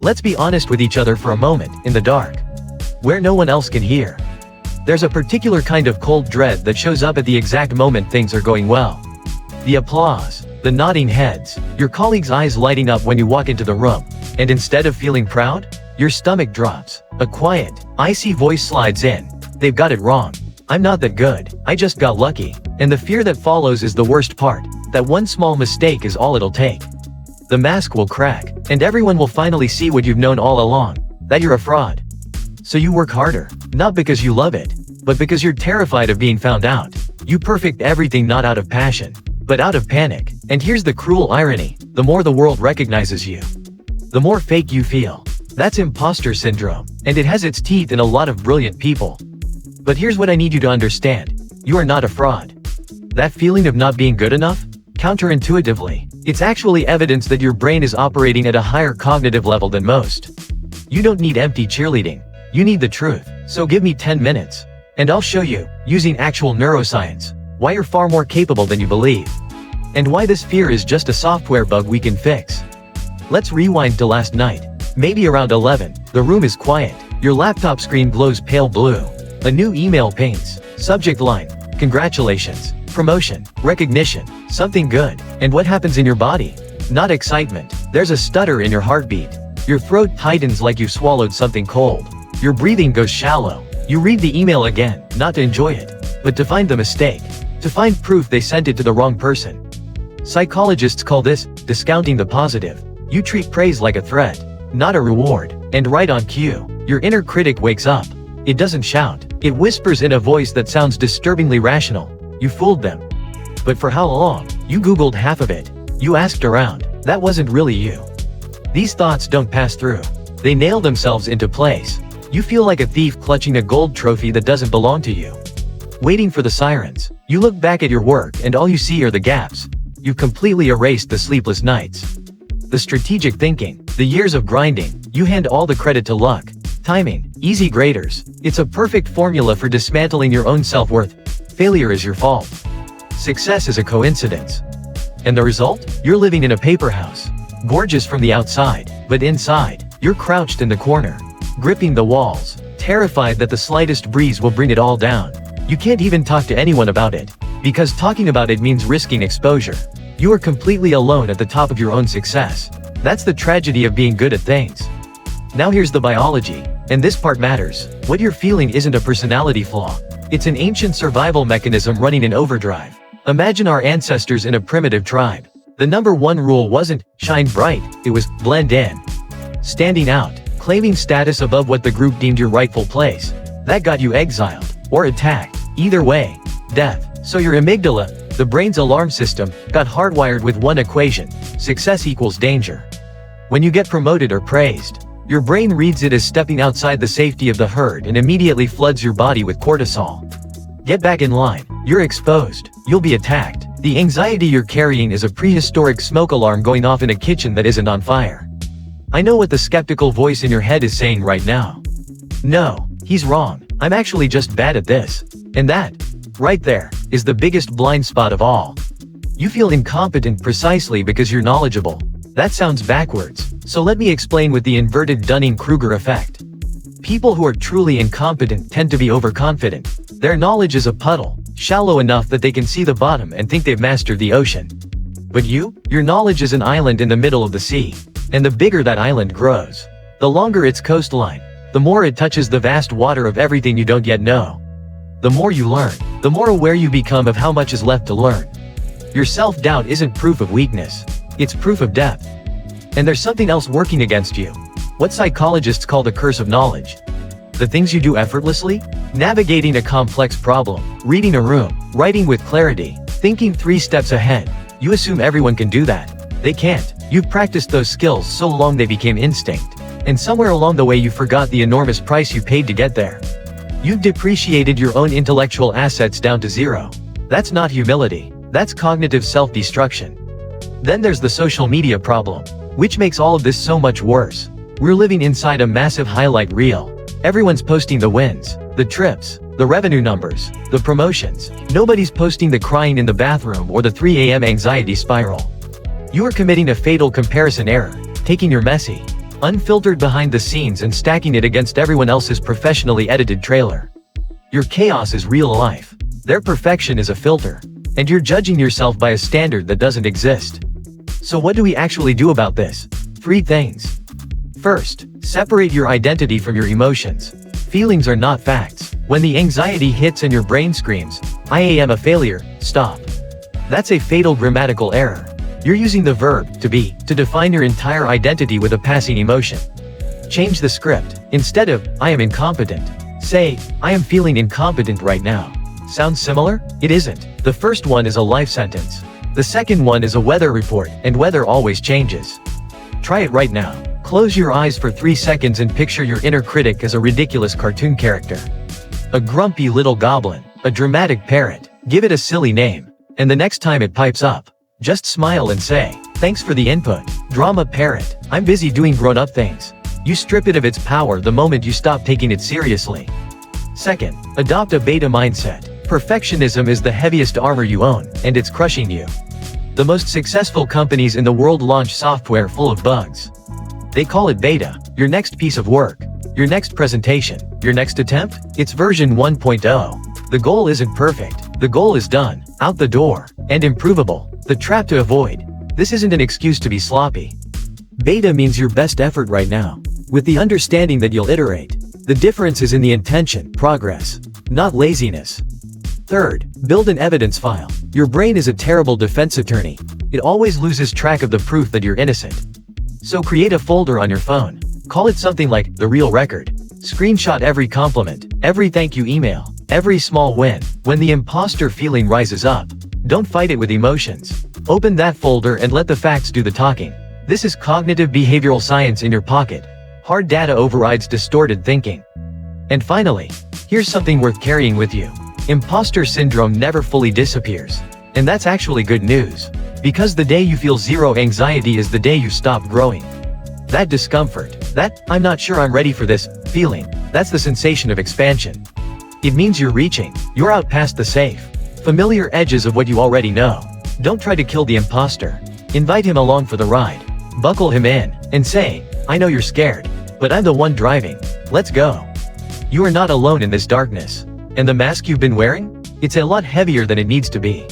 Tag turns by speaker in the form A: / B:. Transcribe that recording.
A: Let's be honest with each other for a moment, in the dark, where no one else can hear. There's a particular kind of cold dread that shows up at the exact moment things are going well. The applause, the nodding heads, your colleagues' eyes lighting up when you walk into the room, and instead of feeling proud, your stomach drops. A quiet, icy voice slides in. They've got it wrong. I'm not that good. I just got lucky. And the fear that follows is the worst part, that one small mistake is all it'll take. The mask will crack, and everyone will finally see what you've known all along, that you're a fraud. So you work harder, not because you love it, but because you're terrified of being found out. You perfect everything not out of passion, but out of panic. And here's the cruel irony, the more the world recognizes you, the more fake you feel. That's imposter syndrome, and it has its teeth in a lot of brilliant people. But here's what I need you to understand. You are not a fraud. That feeling of not being good enough? Counterintuitively, it's actually evidence that your brain is operating at a higher cognitive level than most. You don't need empty cheerleading. You need the truth. So give me 10 minutes, and I'll show you, using actual neuroscience, why you're far more capable than you believe. And why this fear is just a software bug we can fix. Let's rewind to last night. Maybe around 11, the room is quiet. Your laptop screen glows pale blue. A new email pings. Subject line: congratulations, promotion, recognition, something good. And what happens in your body? Not excitement. There's a stutter in your heartbeat. Your throat tightens like you've swallowed something cold. Your breathing goes shallow. You read the email again, not to enjoy it, but to find the mistake. To find proof they sent it to the wrong person. Psychologists call this discounting the positive. You treat praise like a threat, not a reward. And right on cue, your inner critic wakes up. It doesn't shout. It whispers in a voice that sounds disturbingly rational. You fooled them. But for how long? You Googled half of it. You asked around. That wasn't really you. These thoughts don't pass through. They nail themselves into place. You feel like a thief clutching a gold trophy that doesn't belong to you. Waiting for the sirens. You look back at your work and all you see are the gaps. You've completely erased the sleepless nights, the strategic thinking, the years of grinding. You hand all the credit to luck, timing, easy graders. It's a perfect formula for dismantling your own self-worth. Failure is your fault. Success is a coincidence. And the result? You're living in a paper house. Gorgeous from the outside, but inside, you're crouched in the corner, gripping the walls, terrified that the slightest breeze will bring it all down. You can't even talk to anyone about it, because talking about it means risking exposure. You are completely alone at the top of your own success. That's the tragedy of being good at things. Now here's the biology, and this part matters. What you're feeling isn't a personality flaw. It's an ancient survival mechanism running in overdrive. Imagine our ancestors in a primitive tribe. The number one rule wasn't shine bright, it was blend in. Standing out, claiming status above what the group deemed your rightful place. That got you exiled, or attacked. Either way, death. So your amygdala, the brain's alarm system, got hardwired with one equation: success equals danger. When you get promoted or praised, your brain reads it as stepping outside the safety of the herd and immediately floods your body with cortisol. Get back in line. You're exposed. You'll be attacked. The anxiety you're carrying is a prehistoric smoke alarm going off in a kitchen that isn't on fire. I know what the skeptical voice in your head is saying right now. No, he's wrong. I'm actually just bad at this. And that, right there, is the biggest blind spot of all. You feel incompetent precisely because you're knowledgeable. That sounds backwards, so let me explain with the inverted Dunning-Kruger effect. People who are truly incompetent tend to be overconfident. Their knowledge is a puddle, shallow enough that they can see the bottom and think they've mastered the ocean. But your knowledge is an island in the middle of the sea. And the bigger that island grows, the longer its coastline, the more it touches the vast water of everything you don't yet know. The more you learn, the more aware you become of how much is left to learn. Your self-doubt isn't proof of weakness, it's proof of depth. And there's something else working against you. What psychologists call the curse of knowledge. The things you do effortlessly? Navigating a complex problem, reading a room, writing with clarity, thinking 3 steps ahead. You assume everyone can do that. They can't. You've practiced those skills so long they became instinct. And somewhere along the way you forgot the enormous price you paid to get there. You've depreciated your own intellectual assets down to zero. That's not humility. That's cognitive self-destruction. Then there's the social media problem, which makes all of this so much worse. We're living inside a massive highlight reel. Everyone's posting the wins, the trips, the revenue numbers, the promotions. Nobody's posting the crying in the bathroom or the 3 a.m. anxiety spiral. You are committing a fatal comparison error, taking your messy, unfiltered behind the scenes and stacking it against everyone else's professionally edited trailer. Your chaos is real life. Their perfection is a filter. And you're judging yourself by a standard that doesn't exist. So what do we actually do about this? 3 things. First, separate your identity from your emotions. Feelings are not facts. When the anxiety hits and your brain screams, "I am a failure," stop. That's a fatal grammatical error. You're using the verb to be to define your entire identity with a passing emotion. Change the script. Instead of "I am incompetent," say "I am feeling incompetent right now." Sounds similar? It isn't. The first one is a life sentence. The second one is a weather report, and weather always changes. Try it right now. Close your eyes for 3 seconds and picture your inner critic as a ridiculous cartoon character. A grumpy little goblin. A dramatic parrot. Give it a silly name. And the next time it pipes up, just smile and say, "Thanks for the input, drama parrot. I'm busy doing grown-up things." You strip it of its power the moment you stop taking it seriously. Second, adopt a beta mindset. Perfectionism is the heaviest armor you own, and it's crushing you. The most successful companies in the world launch software full of bugs. They call it beta. Your next piece of work, your next presentation, your next attempt, it's version 1.0. The goal isn't perfect. The goal is done, out the door, and improvable. The trap to avoid. This isn't an excuse to be sloppy. Beta means your best effort right now, with the understanding that you'll iterate. The difference is in the intention, progress, not laziness. Third, build an evidence file. Your brain is a terrible defense attorney. It always loses track of the proof that you're innocent. So create a folder on your phone. Call it something like The Real Record. Screenshot every compliment, every thank you email, every small win. When the imposter feeling rises up, don't fight it with emotions. Open that folder and let the facts do the talking. This is cognitive behavioral science in your pocket. Hard data overrides distorted thinking. And finally, here's something worth carrying with you. Imposter syndrome never fully disappears. And that's actually good news. Because the day you feel zero anxiety is the day you stop growing. That discomfort, that "I'm not sure I'm ready for this" feeling, that's the sensation of expansion. It means you're reaching. You're out past the safe, familiar edges of what you already know. Don't try to kill the imposter. Invite him along for the ride. Buckle him in, and say, "I know you're scared, but I'm the one driving. Let's go." You are not alone in this darkness. And the mask you've been wearing? It's a lot heavier than it needs to be.